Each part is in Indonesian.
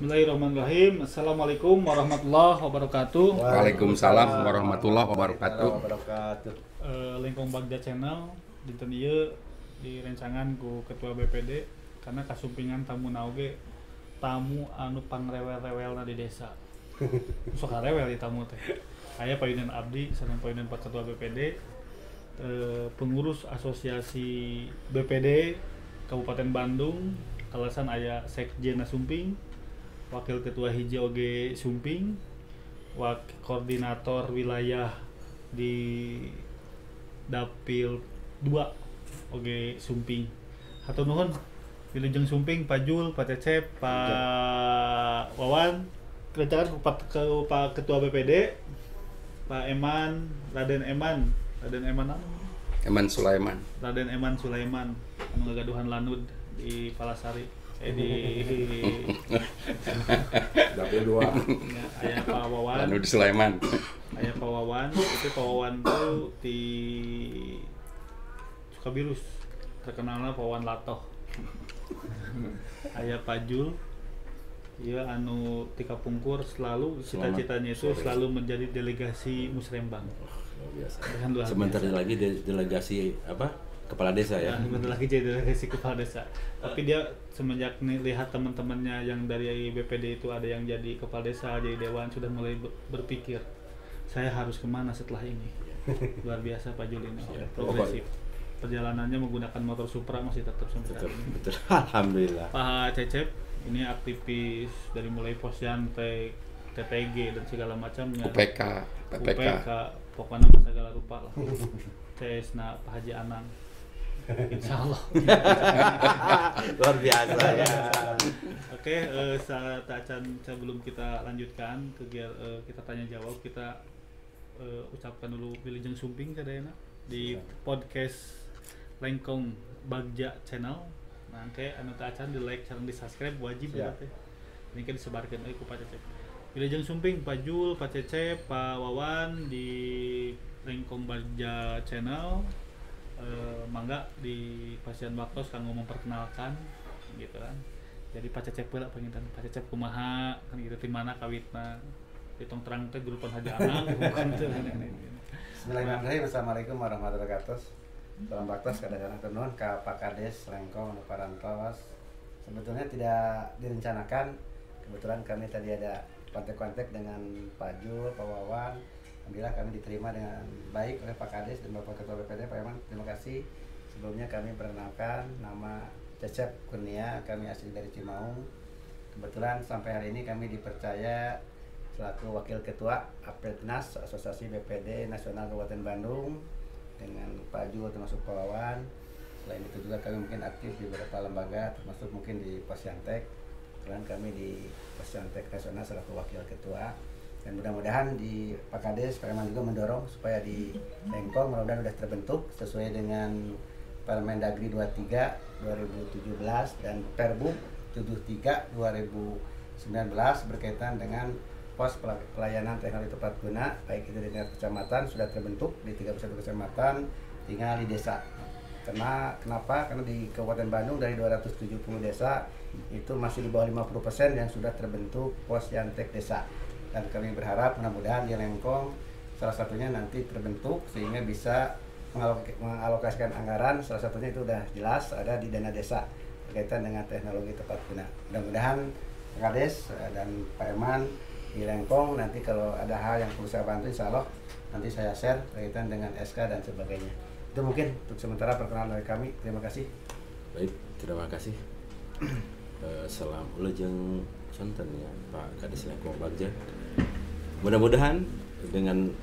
Bismillahirrahmanirrahim. Assalamualaikum warahmatullahi wabarakatuh. Waalaikumsalam warahmatullahi wabarakatuh. Lengkong Bagja Channel dinten ieu direncangan ku Ketua BPD karena kasumpingan tamu naoge tamu anu pangrewel-rewelna di desa. Sok rewel di tamu teh. Aya Payunan Abdi sareng Payunan Pak Ketua BPD, pengurus asosiasi BPD Kabupaten Bandung, kalasan aya Sekjen Sumping, Wakil Ketua Hiji oge Sumping, Koordinator wilayah di Dapil 2 oge Sumping. Hatur nuhun Wilujeng Sumping, Pak Jul, Pak Cecep, Pak Wawan, kerencangan ke Pak Ketua BPD, Pak Eman, Raden Eman apa? Eman Sulaiman. Raden Eman Sulaiman anu ngagaduhan lanud di Palasari. Di Dapil 2. Ya, aya Pak Wawan. Lanud Sulaiman. Aya Pak Wawan, itu Pak Wawan tuh di Sukabirus. Terkenalnya Pak Wawan Latoh. Aya Pak Jul. Iya anu tika pungkur selalu cita-citanya itu selalu menjadi delegasi Musrembang. Biasa. Sebentar lagi delegasi apa? Kepala desa ya. Sebentar lagi jadi delegasi kepala desa. Tapi dia semenjak lihat teman-temannya yang dari BPD itu ada yang jadi kepala desa, jadi dewan, sudah mulai berpikir saya harus kemana setelah ini. Luar biasa Pak Jul ini, progresif. Perjalanannya menggunakan motor Supra masih tetap sampai saat ini. Betul. Alhamdulillah. Pak Cecep ini aktivis dari mulai Posyantek, TTG dan segala macamnya. UPK, PPK. Pokoknya segala rupa lah. Cesna Pak Haji Anang. Insya Allah. Luar biasa ya. Oke, saat sebelum kita lanjutkan kita tanya jawab, kita ucapkan dulu Wilujeng Sumping kadayana di podcast Lengkong Bagja Channel. Nah, kayak anu teu acan di like sareng di subscribe wajib ya teh. Ini kan disebarkeun euy ku Pak Cecep. Wilujeng Sumping, Pak Jul, Pak Cecep, Pak Wawan di Lengkong Bagja Channel. Mangga di Pasien Baktos kanggo memperkenalkan gitu kan. Jadi Pak Cecep heula pengintan Pak Cecep kumaha kan gitu di mana kawitna. Ditong terang teh grupan Haji Anang bukan teh. Bismillahirrahmanirrahim. Assalamualaikum warahmatullahi wabarakatuh. Salam baktos kadang-kadang turun ke Pak Kades Lengkong Parantos. Sebetulnya tidak direncanakan. Kebetulan kami tadi ada kontak-kontak dengan Pak Jul, Pak Wawan. Alhamdulillah kami diterima dengan baik oleh Pak Kades dan Bapak Ketua BPD, Pak Eman. Terima kasih. Sebelumnya kami perkenalkan, nama Cecep Kurnia, kami asli dari Cimaung. Kebetulan sampai hari ini kami dipercaya selaku Wakil Ketua APEDNAS, Asosiasi BPD Nasional Kabupaten Bandung, dengan Pak Jul termasuk Pak Wawan. Selain itu juga kami mungkin aktif di beberapa lembaga, termasuk mungkin di Posyantek. Kebetulan kami di Posyantek Nasional selaku Wakil Ketua. Dan mudah-mudahan di Pak Kades, Pak Eman juga mendorong supaya di Lengkong mudah-mudahan sudah terbentuk sesuai dengan Permendagri 23 2017 dan Perbub 73 2019 berkaitan dengan pos pelayanan teknologi tepat guna, baik itu di tingkat kecamatan sudah terbentuk di 31 kecamatan, tinggal di desa. Kenapa? Karena di Kabupaten Bandung dari 270 desa itu masih di bawah 50% yang sudah terbentuk Posyantek desa. Dan kami berharap mudah-mudahan di Lengkong salah satunya nanti terbentuk sehingga bisa mengalokasikan anggaran, salah satunya itu sudah jelas ada di dana desa berkaitan dengan teknologi tepat guna. Mudah-mudahan Pak Kades dan Pak Eman di Lengkong nanti kalau ada hal yang perlu saya bantu, insya Allah nanti saya share berkaitan dengan SK dan sebagainya. Itu mungkin untuk sementara perkenalan dari kami. Terima kasih. Baik, terima kasih. Salam Wilujeng Sonten ya Pak Kades Lengkong Bagja. Mudah-mudahan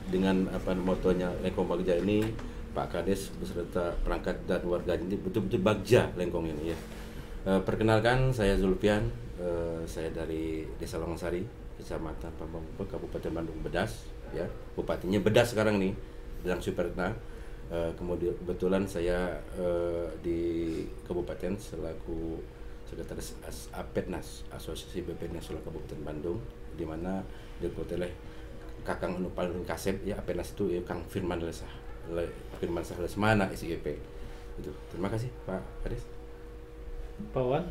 dengan apa motonya Lengkong Bagja ini Pak Kades beserta perangkat dan warganya ini betul-betul Bagja Lengkong ini ya. Perkenalkan saya Zulfian, saya dari Desa Longsari, Kecamatan Pamangkurat, Kabupaten Bandung Bedas ya. Bupatinya Bedas sekarang nih, sedang Superna. Kemudian kebetulan saya di kabupaten selaku Sekretaris APEDNAS, Asosiasi BPD Nasional Kabupaten Bandung, di mana diketuai oleh Kakang anu paling kasep ya APEDNAS itu ya Kang Firman Sah Lesmana SIGP. Itu. Terima kasih Pak Kades. Pak Wawan.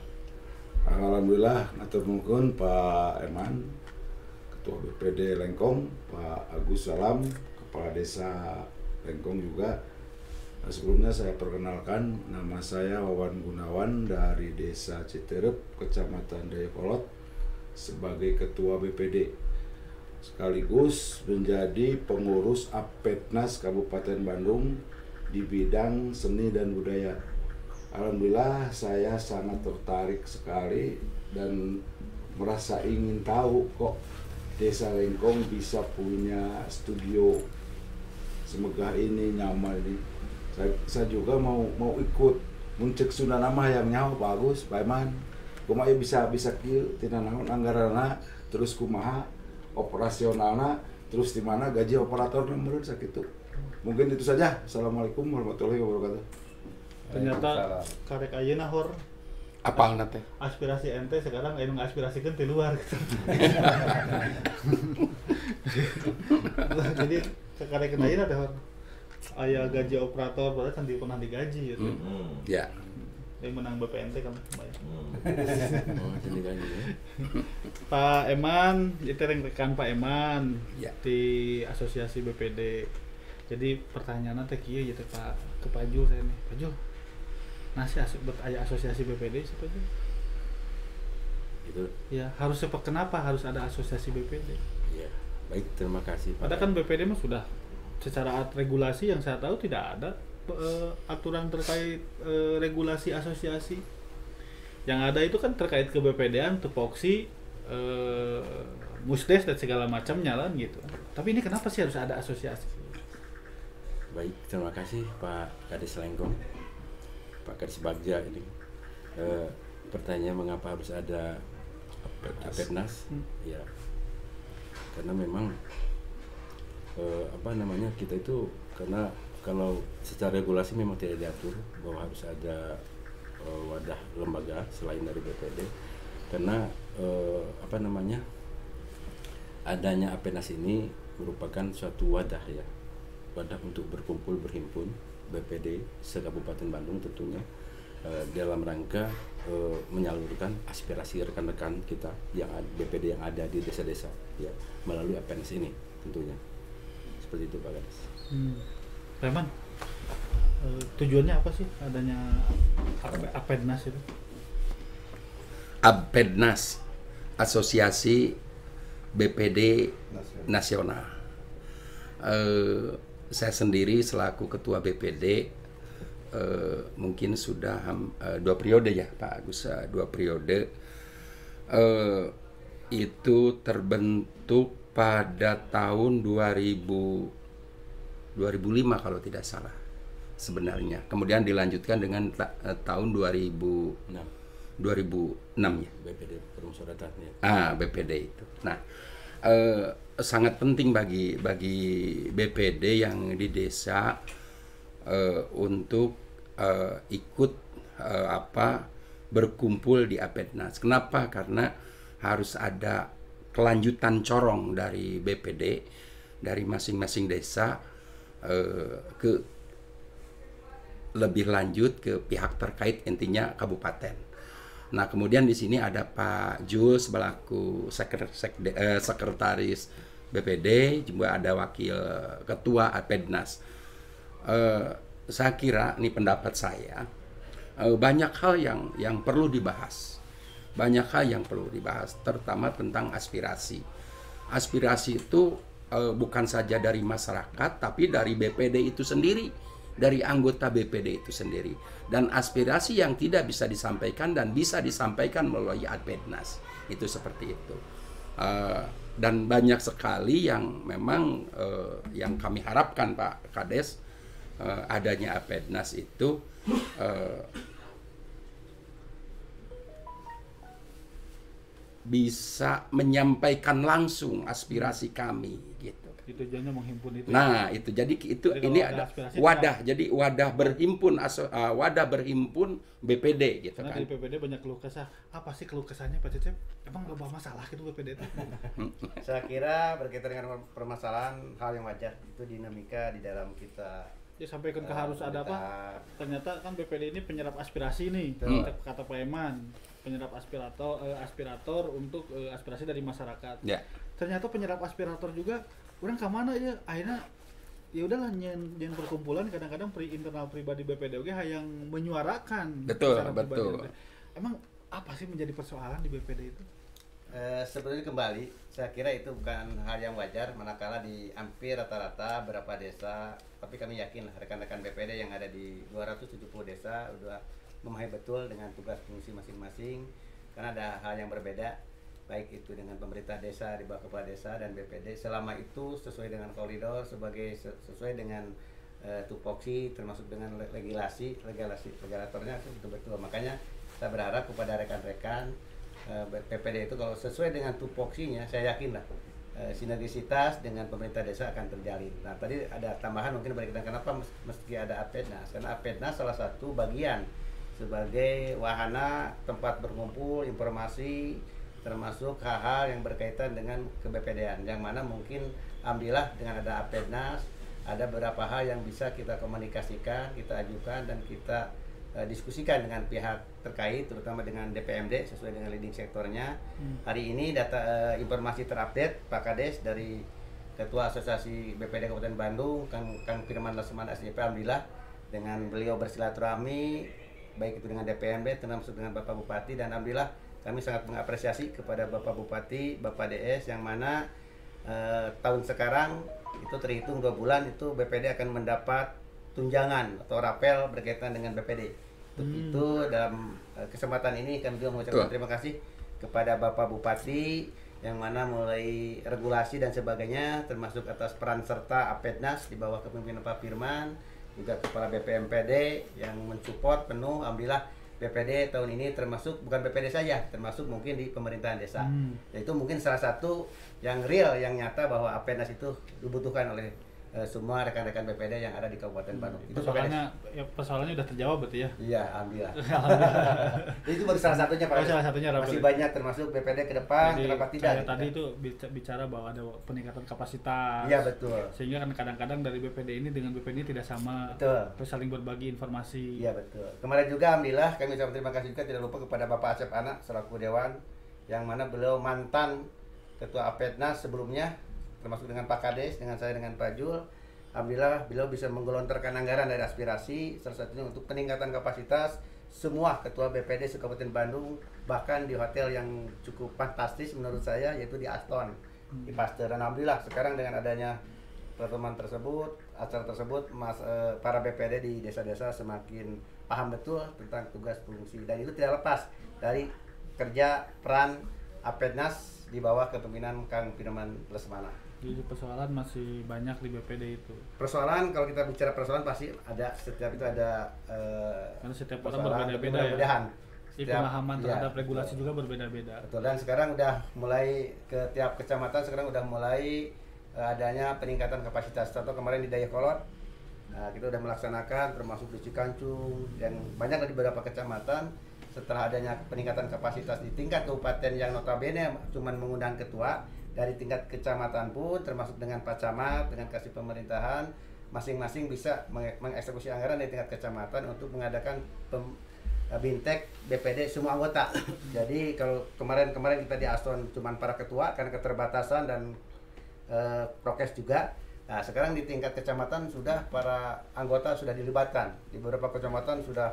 Alhamdulillah ngatur nuhun Pak Eman, Ketua BPD Lengkong, Pak Agus Salam, Kepala Desa Lengkong juga. Nah, sebelumnya saya perkenalkan, nama saya Wawan Gunawan dari Desa Citerep, Kecamatan Dayakolot, sebagai Ketua BPD, sekaligus menjadi pengurus Apetnas Kabupaten Bandung di bidang seni dan budaya. Alhamdulillah saya sangat tertarik sekali dan merasa ingin tahu kok Desa Lengkong bisa punya studio semegah ini, nyaman ini. Saya juga mau ikut muncul Sunda nama yang nyawa bagus, Pak Eman. Kumaha bisa kieu tina naon anggaranna, terus kumaha operasionalna, terus di mana gaji operatorna meureun sakitu. Mungkin itu saja. Assalamualaikum warahmatullahi wabarakatuh. Ternyata karek ayeuna hor Apal nate? aspirasi ente sekarang anu ngaspirasikeun ti luar gitu. Jadi karek ayeuna teh hor aya gaji operator padahal can pernah digaji gitu. Ya. Yang menang BPNT kan lumayan. Oh, jadi gaji ya. Pak Eman, itu rekan Pak Eman Ya. di Asosiasi BPD. Jadi pertanyaannya teh kieu ya teh Pak ke Pak Jul saya nih. Pak Jul. Nasi aya asosiasi BPD siapa Jul? Itu Ya, harusnya kenapa harus ada asosiasi BPD? ya. Baik, terima kasih Pak. Padahal kan BPD mah sudah secara regulasi yang saya tahu tidak ada aturan terkait regulasi asosiasi. Yang ada itu kan terkait ke BPD-an, tupoksi, musdes dan segala macamnya lah gitu. Tapi ini kenapa sih harus ada asosiasi? Baik, terima kasih Pak Kades Lengkong, Pak Kades Bagja ini. Pertanyaan mengapa harus ada Apetnas? Ya, karena memang kita itu karena kalau secara regulasi memang tidak diatur bahwa harus ada wadah lembaga selain dari BPD, karena adanya Apetnas ini merupakan suatu wadah ya, wadah untuk berkumpul berhimpun BPD se-Kabupaten Bandung tentunya dalam rangka menyalurkan aspirasi rekan-rekan kita yang BPD yang ada di desa-desa ya melalui Apetnas ini tentunya. Seperti itu Pak Kades. Reman, tujuannya apa sih adanya Apetnas itu? Apetnas, Asosiasi BPD Nasional. Saya sendiri selaku Ketua BPD mungkin sudah 2 periode ya Pak Agus, 2 periode. Itu terbentuk pada tahun 2005 kalau tidak salah sebenarnya. Kemudian dilanjutkan dengan tahun 2006 ya. BPD Permusyawaratan ya. BPD itu. Nah, sangat penting bagi BPD yang di desa untuk ikut berkumpul di Apetnas. Kenapa? Karena harus ada kelanjutan corong dari BPD dari masing-masing desa ke lebih lanjut ke pihak terkait, intinya kabupaten. Nah, kemudian di sini ada Pak Jul selaku sekretaris BPD, juga ada wakil ketua Apetnas. Saya kira, ini pendapat saya, banyak hal yang perlu dibahas. Banyak hal yang perlu dibahas, terutama tentang aspirasi. Aspirasi itu bukan saja dari masyarakat, tapi dari BPD itu sendiri, dari anggota BPD itu sendiri. Dan aspirasi yang tidak bisa disampaikan dan bisa disampaikan melalui Apetnas, itu seperti itu. Dan banyak sekali yang memang yang kami harapkan Pak Kades, adanya Apetnas itu bisa menyampaikan langsung aspirasi kami gitu. Itu tujuannya menghimpun itu. Nah, itu jadi ini ada wadah. Jadi wadah berhimpun berhimpun BPD gitu karena kan. di BPD banyak keluh kesah. Apa sih keluh kesahnya Pak Cecep? Emang loba masalah gitu BPD itu? Saya kira berkaitan dengan permasalahan hal yang wajar, itu dinamika di dalam kita. Ya sampai ke harus ada apa? Ternyata kan BPD ini penyerap aspirasi nih, kata Pak Eman. penyerap aspirator untuk aspirasi dari masyarakat. Ya. Ternyata penyerap aspirator juga orang ke mana ya akhirnya ya udahlah nyen perkumpulan kadang-kadang internal pribadi BPD oke yang menyuarakan Betul, secara pribadi. betul. Emang apa sih menjadi persoalan di BPD itu? Sebenarnya kembali, saya kira itu bukan hal yang wajar manakala di hampir rata-rata beberapa desa, tapi kami yakin rekan-rekan BPD yang ada di 270 desa sudah memahami betul dengan tugas fungsi masing-masing, karena ada hal yang berbeda, baik itu dengan pemerintah desa di bawah kepala desa dan BPD selama itu sesuai dengan koridor, sesuai dengan tupoksi, termasuk dengan regulatornya itu betul-betul. Makanya saya berharap kepada rekan-rekan PPD itu kalau sesuai dengan tupoksinya, saya yakin lah sinergisitas dengan pemerintah desa akan terjalin. Nah tadi ada tambahan mungkin berkaitan kenapa mesti ada APEDNAS, karena APEDNAS salah satu bagian sebagai wahana tempat berkumpul informasi termasuk hal-hal yang berkaitan dengan ke-BPD-an, yang mana mungkin alhamdulillah dengan ada APEDNAS ada beberapa hal yang bisa kita komunikasikan, kita ajukan dan kita diskusikan dengan pihak terkait, terutama dengan DPMD sesuai dengan leading sektornya. Hari ini data informasi terupdate Pak Kades dari Ketua Asosiasi BPD Kabupaten Bandung, Kang Firman Lesmana SJP, alhamdulillah dengan beliau bersilaturahmi baik itu dengan DPMD termasuk dengan Bapak Bupati, dan alhamdulillah kami sangat mengapresiasi kepada Bapak Bupati, Bapak DS yang mana tahun sekarang itu terhitung 2 bulan itu BPD akan mendapat tunjangan atau rapel berkaitan dengan BPD. Untuk itu dalam kesempatan ini kami juga mengucapkan terima kasih kepada Bapak Bupati yang mana mulai regulasi dan sebagainya termasuk atas peran serta APEDNAS di bawah kepemimpinan Pak Firman, juga kepala BPMPD yang mensupport penuh. Alhamdulillah BPD tahun ini termasuk bukan BPD saja, termasuk mungkin di pemerintahan desa. Itu mungkin salah satu yang real, yang nyata bahwa APEDNAS itu dibutuhkan oleh semua rekan-rekan BPD yang ada di Kabupaten Bandung. Itu Persoalannya udah terjawab berarti ya? Iya, alhamdulillah. Itu baru salah satunya Pak. Salah satunya masih banyak termasuk BPD ke depan. Jadi, kenapa tidak? Tadi itu bicara bahwa ada peningkatan kapasitas. Iya betul. Sehingga kan kadang-kadang dari BPD ini dengan BPD ini tidak sama. Betul. Terus saling berbagi informasi. Iya betul. Kemarin juga alhamdulillah kami ucapkan terima kasih juga tidak lupa kepada Bapak Asep Anak selaku Dewan, yang mana beliau mantan Ketua APEDNAS sebelumnya, termasuk dengan Pak Kades, dengan saya, dengan Pak Jul. Alhamdulillah beliau bisa menggelontorkan anggaran dari aspirasi, salah satunya untuk peningkatan kapasitas semua ketua BPD se-Kabupaten Bandung, bahkan di hotel yang cukup fantastis menurut saya, yaitu di Aston, di Pasteur. Dan alhamdulillah sekarang dengan adanya pertemuan tersebut, acara tersebut, para BPD di desa-desa semakin paham betul tentang tugas fungsi, dan itu tidak lepas dari kerja peran APEDNAS di bawah kepemimpinan Kang Firman Lesmana. Jadi persoalan masih banyak di BPD itu. Persoalan, kalau kita bicara persoalan pasti ada, setiap itu ada karena setiap orang berbeda-beda ya. Pemahaman terhadap regulasi juga berbeda-beda. Betul, dan sekarang udah mulai ke tiap kecamatan sekarang udah mulai adanya peningkatan kapasitas. Contoh kemarin di Dayakolot, kita udah melaksanakan termasuk di Cikancung dan banyak di beberapa kecamatan. Setelah adanya peningkatan kapasitas di tingkat kabupaten yang notabene cuma mengundang ketua, dari tingkat kecamatan pun termasuk dengan Pak Camat, dengan kasih pemerintahan masing-masing bisa mengeksekusi anggaran dari tingkat kecamatan untuk mengadakan bintek BPD semua anggota. Jadi kalau kemarin kita di Aston cuma para ketua karena keterbatasan dan prokes juga. Nah sekarang di tingkat kecamatan sudah para anggota sudah dilibatkan, di beberapa kecamatan sudah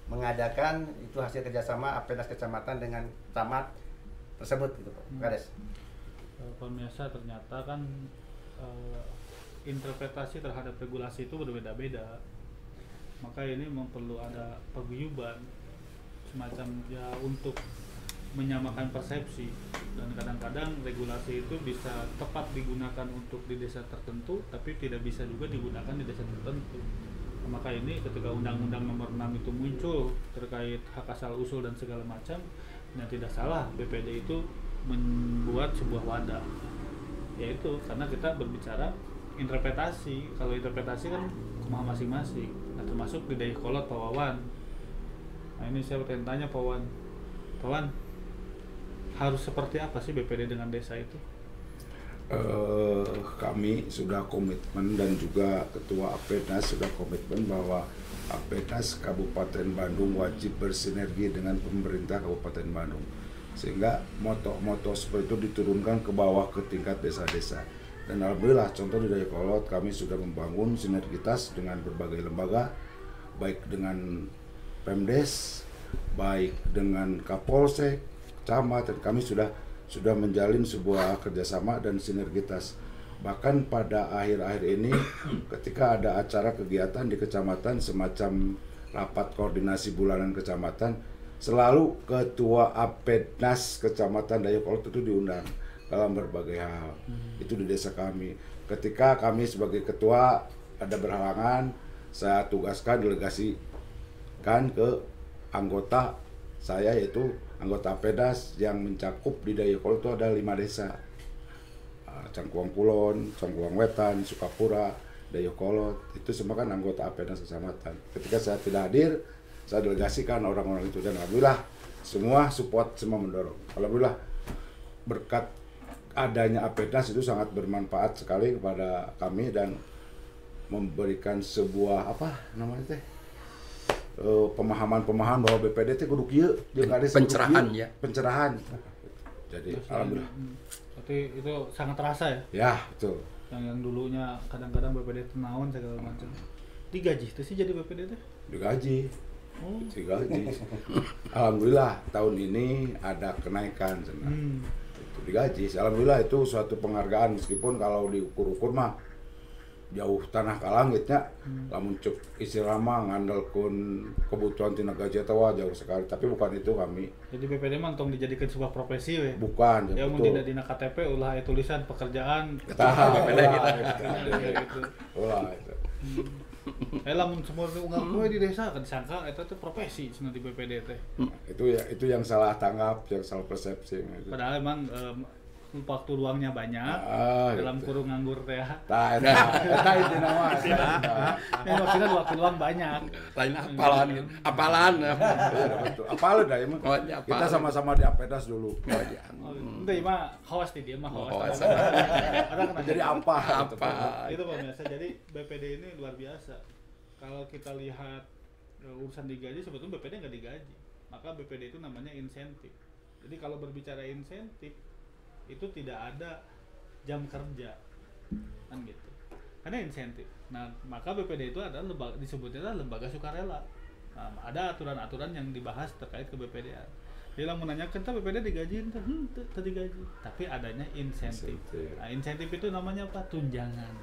mengadakan itu hasil kerjasama APEDNAS kecamatan dengan camat tersebut gitu Pak Kades. Pemirsa, ternyata kan interpretasi terhadap regulasi itu berbeda-beda, maka ini perlu ada paguyuban semacam ya untuk menyamakan persepsi, dan kadang-kadang regulasi itu bisa tepat digunakan untuk di desa tertentu tapi tidak bisa juga digunakan di desa tertentu. Maka ini ketika Undang-Undang Nomor 6 itu muncul terkait hak asal usul dan segala macam, yang tidak salah BPD itu membuat sebuah wadah, yaitu karena kita berbicara interpretasi. Kalau interpretasi kan kumaha masing-masing, nah, termasuk di Dayakolot Pak Wawan. Nah ini saya bertanya Pak Wawan, harus seperti apa sih BPD dengan desa itu? kami sudah komitmen dan juga Ketua APEDAS sudah komitmen bahwa APEDAS Kabupaten Bandung wajib bersinergi dengan pemerintah Kabupaten Bandung, sehingga moto-moto seperti itu diturunkan ke bawah ke tingkat desa-desa. Dan alhamdulillah contoh di Dayakolot kami sudah membangun sinergitas dengan berbagai lembaga, baik dengan Pemdes, baik dengan Kapolsek, camat, dan kami sudah menjalin sebuah kerjasama dan sinergitas. Bahkan pada akhir-akhir ini ketika ada acara kegiatan di kecamatan semacam rapat koordinasi bulanan kecamatan, selalu Ketua APEDAS Kecamatan Dayakolot itu diundang dalam berbagai hal. Itu di desa kami. Ketika kami sebagai ketua ada berhalangan, saya tugaskan delegasikan ke anggota saya, yaitu anggota APEDAS yang mencakup di Dayakolot itu ada 5 desa. Cangkuang Kulon, Cangkuang Wetan, Sukapura, Dayakolot, itu semua kan anggota APEDAS kecamatan. Ketika saya tidak hadir, saya delegasikan orang-orang itu, dan alhamdulillah semua support, semua mendorong. Alhamdulillah berkat adanya APEDAS itu sangat bermanfaat sekali kepada kami dan memberikan sebuah pemahaman bahwa BPD itu kudu kieu, pencerahan ya. Pencerahan. Jadi alhamdulillah. Berarti itu sangat terasa ya? Ya, betul. Yang dulunya kadang-kadang BPD itu naon segala macam. Digaji itu sih jadi BPD teh? Digaji. Digaji. Alhamdulillah tahun ini ada kenaikan senang. Itu digaji. Alhamdulillah itu suatu penghargaan, meskipun kalau diukur-ukur mah jauh tanah ka langitnya. Lamun cuk istilah mah ngandalkeun kebutuhan tina gaji eta jauh sekali, tapi bukan itu kami. Jadi BPD mah tong dijadikan sebuah profesi we. Bukan, ya mun tidak dina KTP ulah aya tulisan pekerjaan BPD gitu. Ulah itu. Lamun semua unggal we di desa kan disangka eta teh profesi cenah di BPD teh. Itu yang salah tanggap, yang salah persepsi. Padahal emang waktu luangnya banyak dalam gitu. kurung nganggur teh. Eta itu nama. Ya maksudnya waktu luang banyak. Lain apalan. Apalan dah emang. Kita sama-sama di APEDAS dulu. Itu mah hawas dia mah hawas. Jadi apa? Itu pemirsa. Jadi BPD ini luar biasa. Kalau kita lihat urusan digaji, sebetulnya BPD nggak digaji. Maka BPD itu namanya insentif. Jadi kalau berbicara insentif itu tidak ada jam kerja kan gitu, karena insentif. Nah maka BPD itu adalah disebutnya lembaga sukarela. Nah, ada aturan-aturan yang dibahas terkait ke BPD-an. Dia menanyakan tuh BPD digaji, tuh digaji, tapi adanya insentif. Nah insentif itu namanya apa? Tunjangan.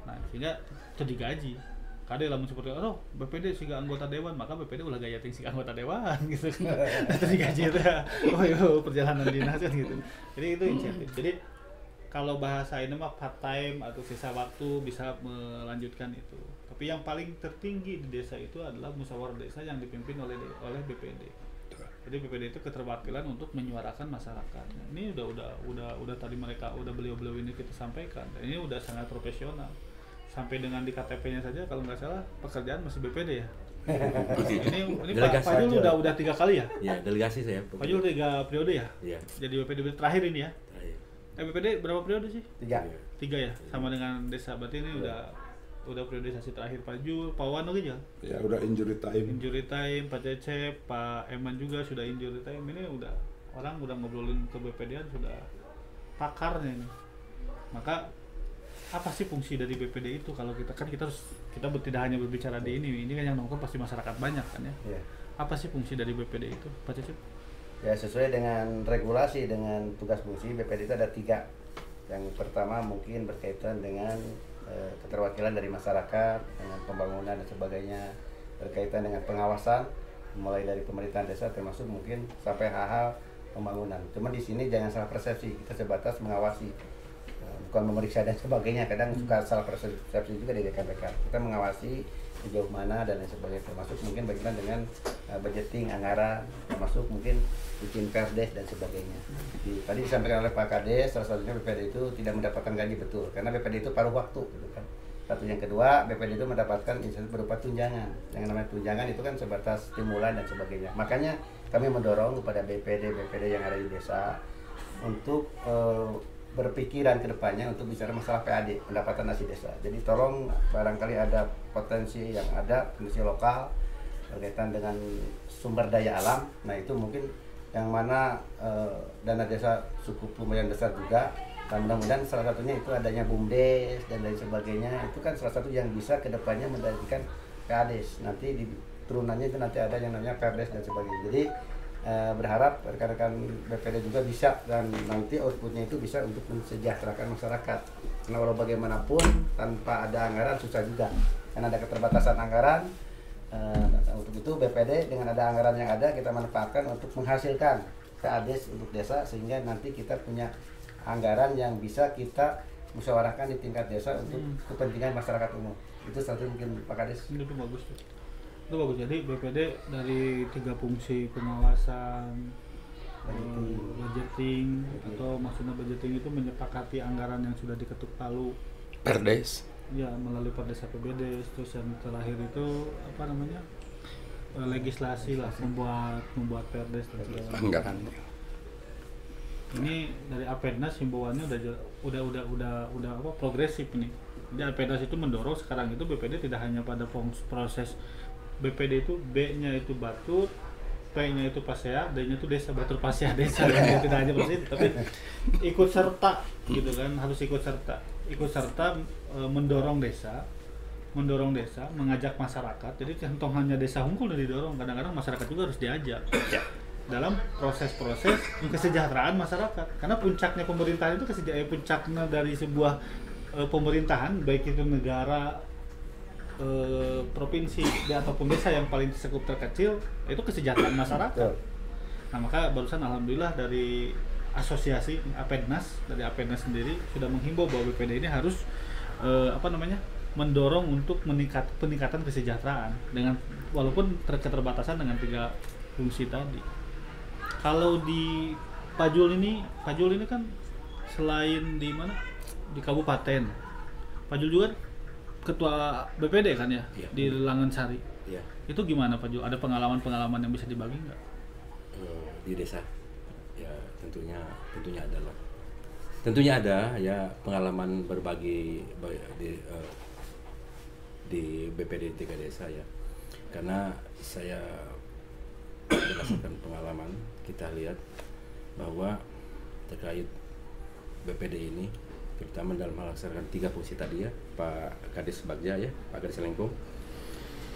Nah sehingga itu digaji. Kadang lamun seperti BPD siga anggota dewan, maka BPD ulah gaya ting siga anggota dewan gitu kan. Itu digaji itu ya. Perjalanan dinas kan gitu. Jadi itu insentif. Jadi kalau bahasa ini mah part time atau sisa waktu bisa melanjutkan itu. Tapi yang paling tertinggi di desa itu adalah musyawarah desa yang dipimpin oleh BPD. Jadi BPD itu keterwakilan untuk menyuarakan masyarakat. Ini udah tadi beliau-beliau ini kita sampaikan. Dan ini udah sangat profesional. Sampai dengan di KTP-nya saja kalau nggak salah pekerjaan masih BPD ya. ini Pak Jul udah 3 kali ya? Ya, delegasi saya. Pak Jul 3 periode ya? Iya. Jadi BPD terakhir ini ya? Terakhir. BPD berapa periode sih? 3 ya, sama dengan desa. Berarti ini udah periodisasi terakhir Pak Jul, Pak Wan juga. Ya udah injury time, Pak Cecep, Pak Eman juga sudah injury time. Ini orang udah ngobrolin ke BPD-an sudah pakarnya ini. Maka apa sih fungsi dari BPD itu? Kalau kita tidak hanya berbicara di ini kan yang nonton pasti masyarakat banyak kan ya. Yeah. Apa sih fungsi dari BPD itu, Pak Cecep? Ya sesuai dengan regulasi, dengan tugas fungsi BPD itu ada 3. Yang pertama mungkin berkaitan dengan keterwakilan dari masyarakat, dengan pembangunan dan sebagainya, berkaitan dengan pengawasan mulai dari pemerintahan desa termasuk mungkin sampai hal-hal pembangunan. Cuma di sini jangan salah persepsi, kita sebatas mengawasi. Bukan memeriksa dan sebagainya, kadang suka salah persepsi juga dari rekan-rekan. Kita mengawasi sejauh mana dan lain sebagainya, termasuk mungkin berkaitan dengan budgeting anggaran, termasuk mungkin bikin perdes dan sebagainya. Tadi disampaikan oleh Pak Kades, salah satunya BPD itu tidak mendapatkan gaji betul, karena BPD itu paruh waktu, gitu kan. Satu yang kedua, BPD itu mendapatkan insentif berupa tunjangan. Yang namanya tunjangan itu kan sebatas stimulan dan sebagainya. Makanya kami mendorong kepada BPD yang ada di desa untuk berpikiran ke depannya untuk bicara masalah PAD, pendapatan asli desa. Jadi tolong barangkali ada potensi yang ada, potensi lokal berkaitan dengan sumber daya alam. Nah itu mungkin yang mana dana desa cukup lumayan besar juga. Dan mudah-mudahan salah satunya itu adanya BUMDes dan lain sebagainya. Itu kan salah satu yang bisa ke depannya mendapatkan PADes. Nanti di turunannya itu nanti ada yang namanya Perdes dan sebagainya. Jadi berharap rekan-rekan BPD juga bisa, dan nanti outputnya itu bisa untuk mensejahterakan masyarakat. Karena walau bagaimanapun tanpa ada anggaran susah juga, karena ada keterbatasan anggaran. Untuk itu BPD dengan ada anggaran yang ada kita manfaatkan untuk menghasilkan PADes untuk desa, sehingga nanti kita punya anggaran yang bisa kita musyawarahkan di tingkat desa untuk kepentingan masyarakat umum. Itu satu mungkin Pak Kades. Itu bagus tuh. Itu bagus. Jadi BPD dari 3 fungsi pengawasan, budgeting, atau maksudnya budgeting itu menyepakati anggaran yang sudah diketuk palu. Perdes. Ya, melalui Perdes APBD. Terus yang terakhir itu apa namanya? Legislasi lah, membuat Perdes dan segala macam. Anggaran. Ini dari Apednas himbauannya udah apa progresif nih. Jadi Apednas itu mendorong sekarang itu BPD tidak hanya pada proses BPD itu B-nya itu Batur, P-nya itu Pasea, D-nya itu desa, Batur Pasea desa. Tidak hanya proses tapi ikut serta gitu kan, harus ikut serta mendorong desa, mengajak masyarakat. Jadi contoh hanya desa Hungkul udah didorong, kadang-kadang masyarakat juga harus diajak dalam proses-proses kesejahteraan masyarakat. Karena puncaknya pemerintahan itu puncaknya dari sebuah pemerintahan, baik itu negara, provinsi ataupun desa yang paling sekup terkecil, itu kesejahteraan masyarakat. Nah maka barusan alhamdulillah dari asosiasi Apednas, dari Apednas sendiri sudah menghimbau bahwa BPD ini harus mendorong untuk peningkatan kesejahteraan dengan walaupun keterbatasan dengan 3 fungsi tadi. Kalau di Pajul ini kan selain di mana, di kabupaten, Pajul juga ketua BPD kan ya, di Langansari. Ya. Itu gimana Pajul? Ada pengalaman yang bisa dibagi nggak? Di desa, ya tentunya ada lah. Tentunya ada ya pengalaman berbagi di BPD 3 desa ya. Karena saya berdasarkan pengalaman kita lihat bahwa terkait BPD ini terutama dalam melaksanakan 3 fungsi tadi ya, Pak Kades Bagja ya, Pak Kades Lengkong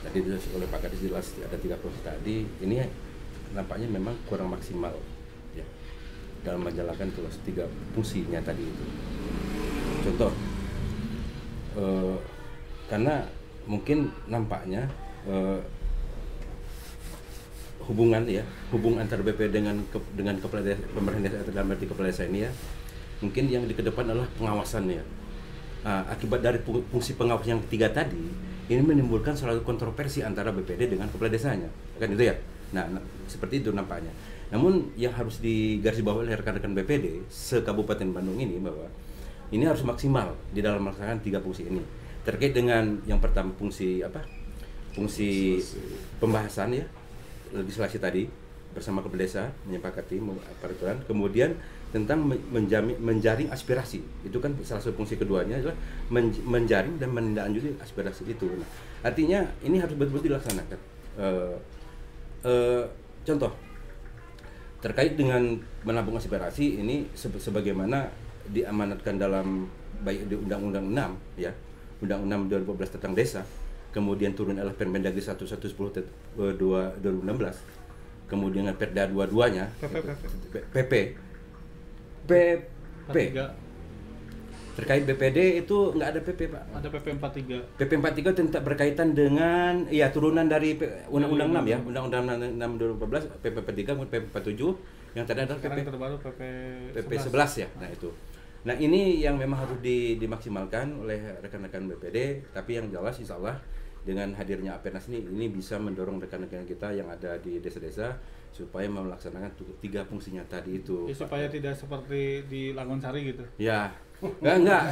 tadi oleh Pak Kades jelas ada 3 fungsi tadi, ini nampaknya memang kurang maksimal ya dalam menjalankan tugas 3 fungsinya tadi itu. Contoh karena mungkin nampaknya hubungan antara BP dengan kepala desa, pemerintah desa dalam arti kepala desa ini ya, mungkin yang di kedepan adalah pengawasannya. Akibat dari fungsi pengawas yang ketiga tadi, ini menimbulkan suatu kontroversi antara BPD dengan kepala desanya, kan itu ya. Nah, seperti itu nampaknya. Namun yang harus digarisbawahi oleh rekan-rekan BPD se-Kabupaten Bandung ini bahwa ini harus maksimal di dalam melaksanakan 3 fungsi ini. Terkait dengan yang pertama fungsi fungsi pembahasan ya, legislasi tadi bersama kepala desa menyepakati peraturan, kemudian tentang menjaring aspirasi, itu kan salah satu fungsi keduanya adalah menjaring dan menindaklanjuti aspirasi itu. Nah, artinya ini harus betul-betul dilaksanakan. Contoh terkait dengan menampung aspirasi ini sebagaimana diamanatkan dalam baik di Undang-Undang 6 ya, Undang-Undang 2012 tentang desa, kemudian turun adalah Permendagri 1110 2016, kemudian Perda 22-nya PP terkait BPD itu nggak ada PP Pak. Ada PP 43. PP 43 tentang berkaitan dengan ya turunan dari Undang-Undang 6 ya, Undang-Undang 6 2014, PP 43, PP 47, yang tadi adalah PP terbaru PP 11 ya. Nah itu. Nah ini yang memang harus dimaksimalkan oleh rekan-rekan BPD, tapi yang jelas insya Allah dengan hadirnya Apednas ini bisa mendorong rekan-rekan kita yang ada di desa-desa supaya melaksanakan 3 fungsinya tadi itu. Ya, supaya tidak seperti di Langgonsari gitu. Ya, enggak.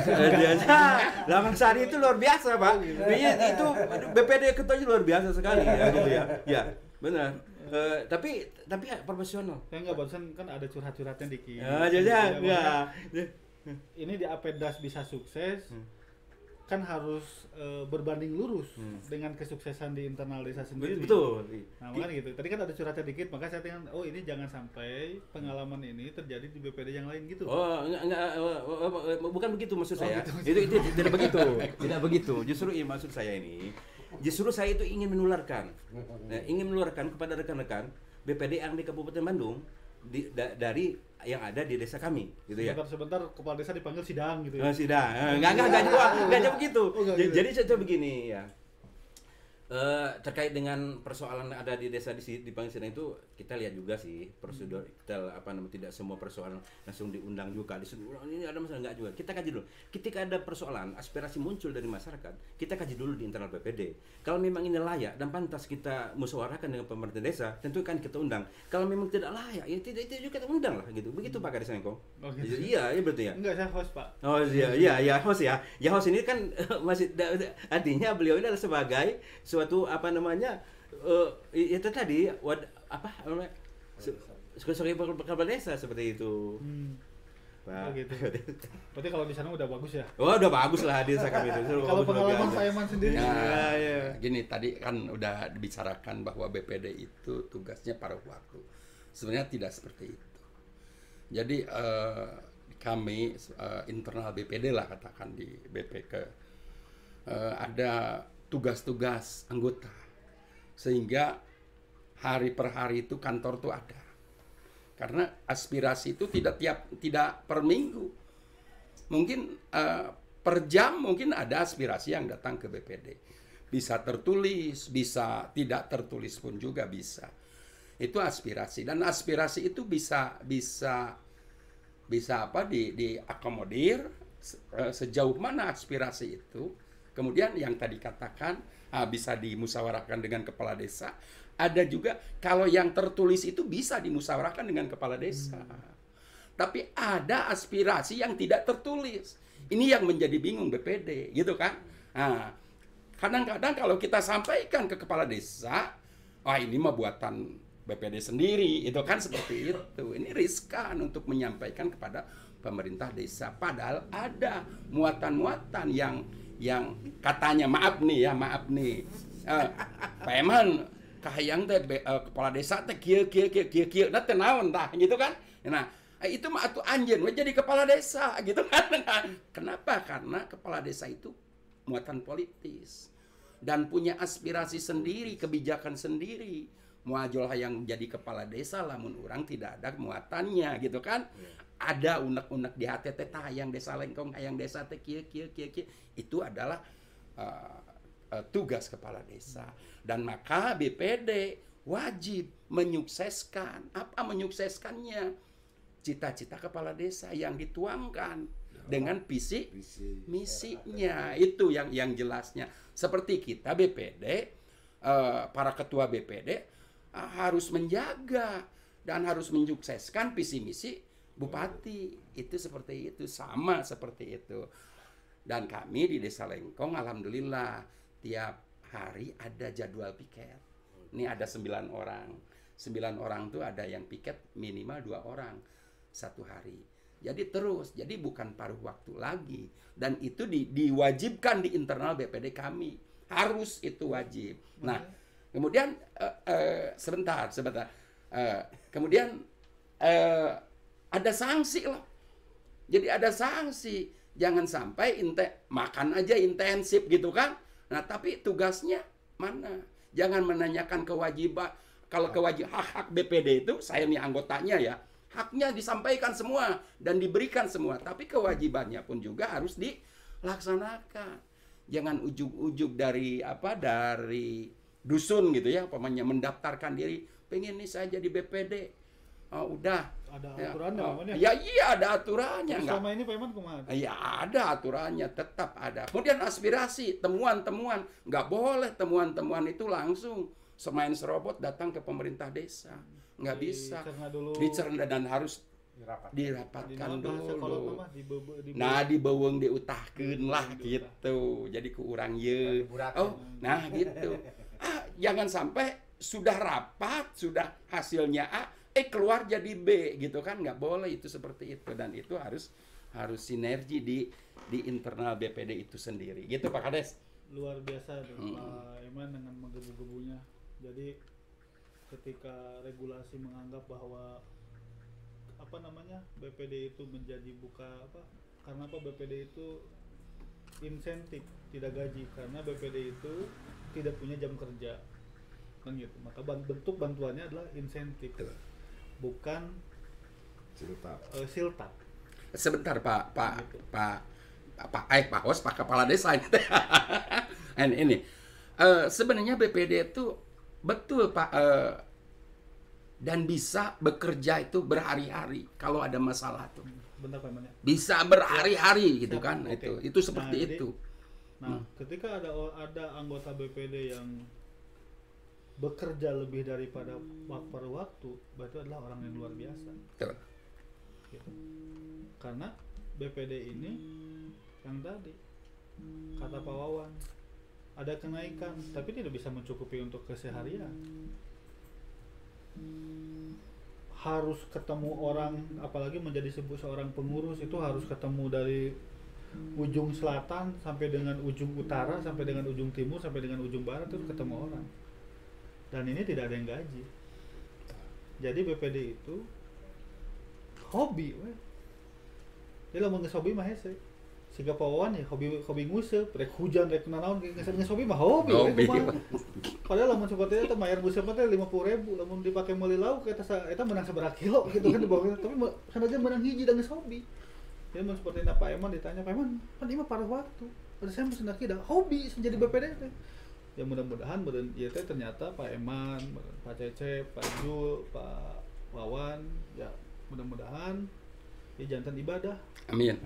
Langgonsari itu luar biasa Pak. Itu BPD ketuanya luar biasa sekali ya gitu ya. Ya, benar. Tapi profesional. Saya enggak, barusan kan ada curhat-curhatnya dikit. Ya, jadi enggak. ini di APEDAS bisa sukses, kan harus berbanding lurus dengan kesuksesan di internal desa sendiri. Betul. Nah, makanya gitu. Tadi kan ada curhatnya dikit, maka saya tinggal, oh ini jangan sampai pengalaman ini terjadi di BPD yang lain gitu. Oh, enggak, bukan begitu maksud saya. Gitu. Itu tidak begitu. Tidak begitu. Justru maksud saya ini, justru saya itu ingin menularkan. Ingin menularkan kepada rekan-rekan BPD yang di Kabupaten Bandung dari yang ada di desa kami, gitu ya. Sebentar kepala desa dipanggil sidang gitu ya. Sidang. Enggak begitu. Gitu. Jadi contoh begini ya. Terkait dengan persoalan ada di desa di Pangasinan itu kita lihat juga sih prosedur kita tidak semua persoalan langsung diundang juga ini ada masalah enggak juga, kita kaji dulu ketika ada persoalan aspirasi muncul dari masyarakat, kita kaji dulu di internal BPD kalau memang ini layak dan pantas kita musyawarahkan dengan pemerintah desa, tentu kan kita undang. Kalau memang tidak layak ya tidak itu juga kita undang lah gitu, begitu Pak Kades Lengkong. Gitu. Iya betul ya. Enggak, saya host Pak. Oh iya host ya host ini kan masih artinya beliau ini adalah sebagai suatu itu tadi sebagai kepala desa seperti itu. Pak. Oh gitu. Berarti kalau di sana udah bagus ya? Oh udah bagus lah desa kami itu. Kalau pengalaman Pak Eman sendiri? Gini tadi kan udah dibicarakan bahwa BPD itu tugasnya paruh waktu. Sebenarnya tidak seperti itu. Jadi kami internal BPD lah katakan di BPK ada tugas-tugas anggota sehingga hari per hari itu kantor tuh ada. Karena aspirasi itu tidak per minggu, mungkin per jam mungkin ada aspirasi yang datang ke BPD. Bisa tertulis, bisa tidak tertulis pun juga bisa. Itu aspirasi dan aspirasi itu bisa diakomodir sejauh mana aspirasi itu. Kemudian yang tadi katakan bisa dimusyawarahkan dengan kepala desa. Ada juga kalau yang tertulis itu bisa dimusyawarahkan dengan kepala desa. Tapi ada aspirasi yang tidak tertulis. Ini yang menjadi bingung BPD, gitu kan? Nah, kadang-kadang kalau kita sampaikan ke kepala desa, wah ini mah buatan BPD sendiri, itu kan seperti itu. Ini riskan untuk menyampaikan kepada pemerintah desa. Padahal ada muatan-muatan yang katanya maaf nih, Pak Eman kahayang teh kepala desa teh kieu da teh naon tah gitu kan. Nah, itu mah atuh anjeun we jadi kepala desa gitu kan. Kenapa? Karena kepala desa itu muatan politis dan punya aspirasi sendiri, kebijakan sendiri. Muajol hayang jadi kepala desa lamun urang tidak ada muatannya gitu kan. Ada unek-unek di hati teh hayang desa Lengkong, hayang desa teh kieu. Itu adalah tugas kepala desa. Dan maka BPD wajib menyukseskan. Apa menyukseskannya? Cita-cita kepala desa yang dituangkan dengan visi misinya. Itu yang jelasnya. Seperti kita BPD, para ketua BPD harus menjaga dan harus menyukseskan visi misi bupati. Itu seperti itu, sama seperti itu. Dan kami di Desa Lengkong alhamdulillah tiap hari ada jadwal piket. Ini ada 9 orang. 9 orang tuh ada yang piket minimal 2 orang satu hari. Jadi terus, jadi bukan paruh waktu lagi. Dan itu diwajibkan di internal BPD kami. Harus itu wajib. Nah, kemudian sebentar. Kemudian ada sanksi loh. Jadi ada sanksi. Jangan sampai makan aja intensif gitu kan. Nah, tapi tugasnya mana? Jangan menanyakan kewajiban. Kalau hak BPD itu, saya nih anggotanya ya, haknya disampaikan semua dan diberikan semua. Tapi kewajibannya pun juga harus dilaksanakan. Jangan ujug-ujug dari dusun gitu ya, umpamanya mendaftarkan diri, pengen nih saya jadi BPD. Udah ada aturannya iya ada aturannya. Selama ini Pak Eman kumaha? Ya ada aturannya, tetap ada. Kemudian aspirasi, temuan-temuan, nggak boleh temuan-temuan itu langsung semain serobot datang ke pemerintah desa, nggak bisa. Dicerna dan harus dirapatkan dulu. Nah dibeuweung diutahkeun lah gitu. Jadi ku urang ye. Nah gitu. Jangan sampai sudah rapat, sudah hasilnya A, keluar jadi B gitu kan, nggak boleh itu seperti itu. Dan itu harus harus sinergi di internal BPD itu sendiri. Gitu Pak Kades. Luar biasa tuh Pak Eman dengan menggebu-gebunya. Jadi ketika regulasi menganggap bahwa BPD itu menjadi karena BPD itu insentif tidak gaji, karena BPD itu tidak punya jam kerja kan gitu, maka bentuk bantuannya adalah insentif bukan siltap. Sebentar Pak Hos, Pak Kepala Desa ini sebenarnya BPD itu betul Pak dan bisa bekerja itu berhari-hari kalau ada masalah tuh. Bentar Pak Eman ya. Bisa berhari-hari gitu kan. Okay. Itu seperti itu. Ketika ada anggota BPD yang bekerja lebih daripada paruh waktu, berarti adalah orang yang luar biasa. Betul. Gitu. Karena BPD ini yang tadi kata Pak Wawan ada kenaikan, tapi tidak bisa mencukupi untuk keseharian. Harus ketemu orang, apalagi menjadi seorang pengurus itu harus ketemu dari ujung selatan sampai dengan ujung utara, sampai dengan ujung timur, sampai dengan ujung barat, itu ketemu orang. Dan ini tidak ada yang gaji. Jadi BPD itu hobi, dia lamun geus hobi mah hese. Siga pawawan ya hobi nguseup, rek hujan rek nanaon geus hobi mah hobi. Padahal lamun seperti itu mayar nguseup teh 50.000, lamun dipake meuli lauk eta menang sabaraha kilo gitu kan di bawah. Tapi sanajan menang hiji dan geus hobi. Jadi mun seperti Pak Eman ditanya, Pak Eman, kan ieu mah paruh waktu. Ada saya mesti nak kida hobi menjadi BPD teh. Ya mudah-mudahan ieu teh ternyata Pak Eman, Pak Cecep, Pak Jul, Pak Wawan, ya mudah-mudahan ya jantan ibadah. Amin.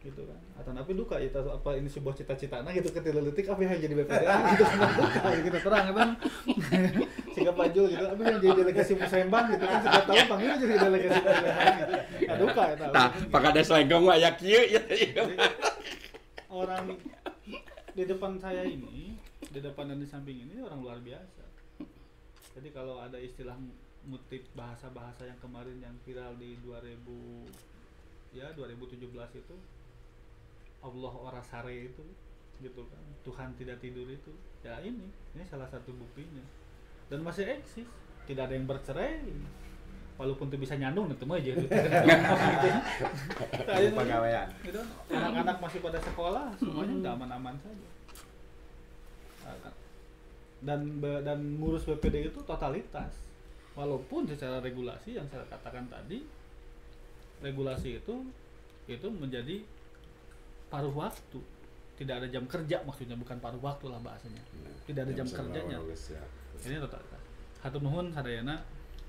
Gitu kan. Atau tapi duka itu apa ini sebuah cita-citana gitu ketika leutik apa yang jadi BPD gitu kan duka gitu terang kan. Sehingga Pak Jul gitu apa yang jadi delegasi Musembang gitu kan setiap tahun panggilnya jadi delegasi Musembang gitu. Nah, duka eta. Nah, Pak Kades Lenggong aya kieu ya. Orang di depan saya ini, di depan dan di samping ini orang luar biasa. Jadi kalau ada istilah ngutip bahasa-bahasa yang kemarin yang viral di 2017 itu, Allah ora sare itu gitu kan, Tuhan tidak tidur itu ya ini salah satu buktinya dan masih eksis, tidak ada yang bercerai walaupun itu bisa nyandung itu mah aja gitu. Pegawaian gitu, anak-anak masih pada sekolah semuanya udah aman-aman saja dan ngurus BPD itu totalitas walaupun secara regulasi yang saya katakan tadi regulasi itu menjadi paruh waktu, tidak ada jam kerja maksudnya, bukan paruh waktu lah bahasanya, tidak ada jam kerjanya. Ini totalitas. Hatur nuhun sadayana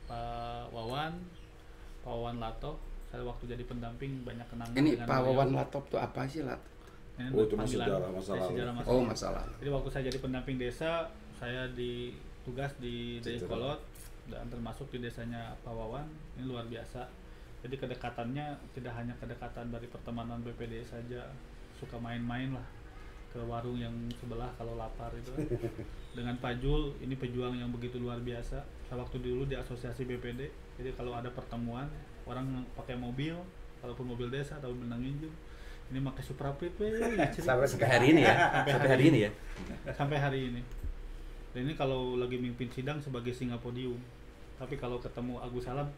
Pak Wawan Lato, saya waktu jadi pendamping banyak kenangan. Ini Pak Wawan Lato itu apa sih Lato? Itu sejarah masa lalu. Oh masalah. Jadi waktu saya jadi pendamping desa, saya ditugas di Dayakolot dan termasuk di desanya Pak Wawan. Ini luar biasa. Jadi kedekatannya tidak hanya kedekatan dari pertemanan BPD saja, suka main-main lah ke warung yang sebelah kalau lapar itu. Dengan Pak Jul, ini pejuang yang begitu luar biasa. Saya waktu dulu di asosiasi BPD, jadi kalau ada pertemuan orang pakai mobil, walaupun mobil desa atau mobil nangginjung, ini pakai Supra Prit sampai hari ini ya. Sampai hari ini. Dan ini kalau lagi mimpin sidang sebagai singa podium. Tapi kalau ketemu Agus Salam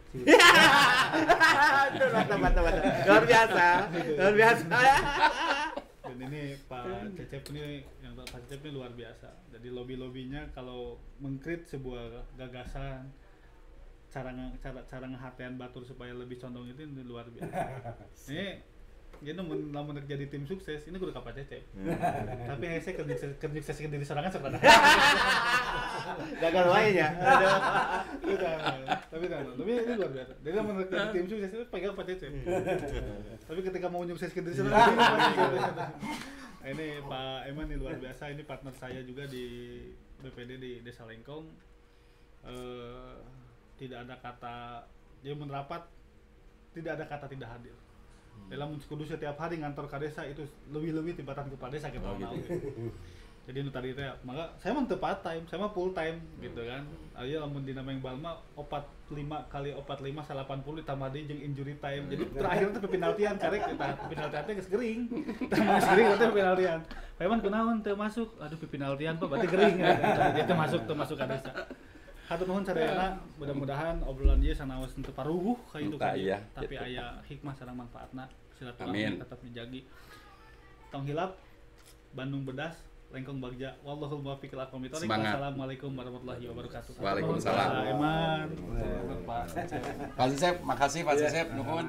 luar biasa. Dan ini Pak Cecep ini luar biasa. Jadi lobby-lobbynya kalau mengkrit sebuah gagasan, cara ngehatean batur supaya lebih condong itu luar biasa. Ini namun jadi tim sukses ini kudu ka Pak Cecep. Tapi hese kerja sukses diri sorangan sebenarnya. Gagal wae nya. Tapi ini luar biasa. Jadi namun jadi tim sukses itu pegang Pak Cecep. Tapi ketika mau nyukseskan diri sorangan ini Pak Eman ini luar biasa. Ini partner saya juga di BPD di Desa Lengkong. Tidak ada kata dia menerapat, tidak ada kata tidak hadir. Dalam kudu setiap hari ngantor ke desa itu lebih-lebih tibatan ke desa kita tahu. Jadi nu tadi teh maka saya mah teu part time, saya mah full time gitu kan. Ayo lamun dina main bal mah 45 kali 45 80 ditambah deui jeung injury time. Jadi terakhir teh penaltian carek eta penaltian teh geus geuring. Tah geus geuring teh penaltian. Paeman kunaon teu masuk. Aduh penaltian Pak berarti geuring. Dia teh masuk ka desa. Hatur nuhun sadayana, mudah-mudahan obrolan ieu sanaos teu paruguh ka itu Entah, iya, tapi gitu. aya hikmah sareng manfaatna. Silaturahmi Amin. tetap dijagi. Tong hilap Bandung Bedas Lengkong Bagja. Wallahul muwaffiq ila aqwamit thoriq. Semangat. Wassalamualaikum warahmatullahi wabarakatuh. Waalaikumsalam. Pak Eman. Pak Pak Sisep, makasih Pak Sisep, nuhun.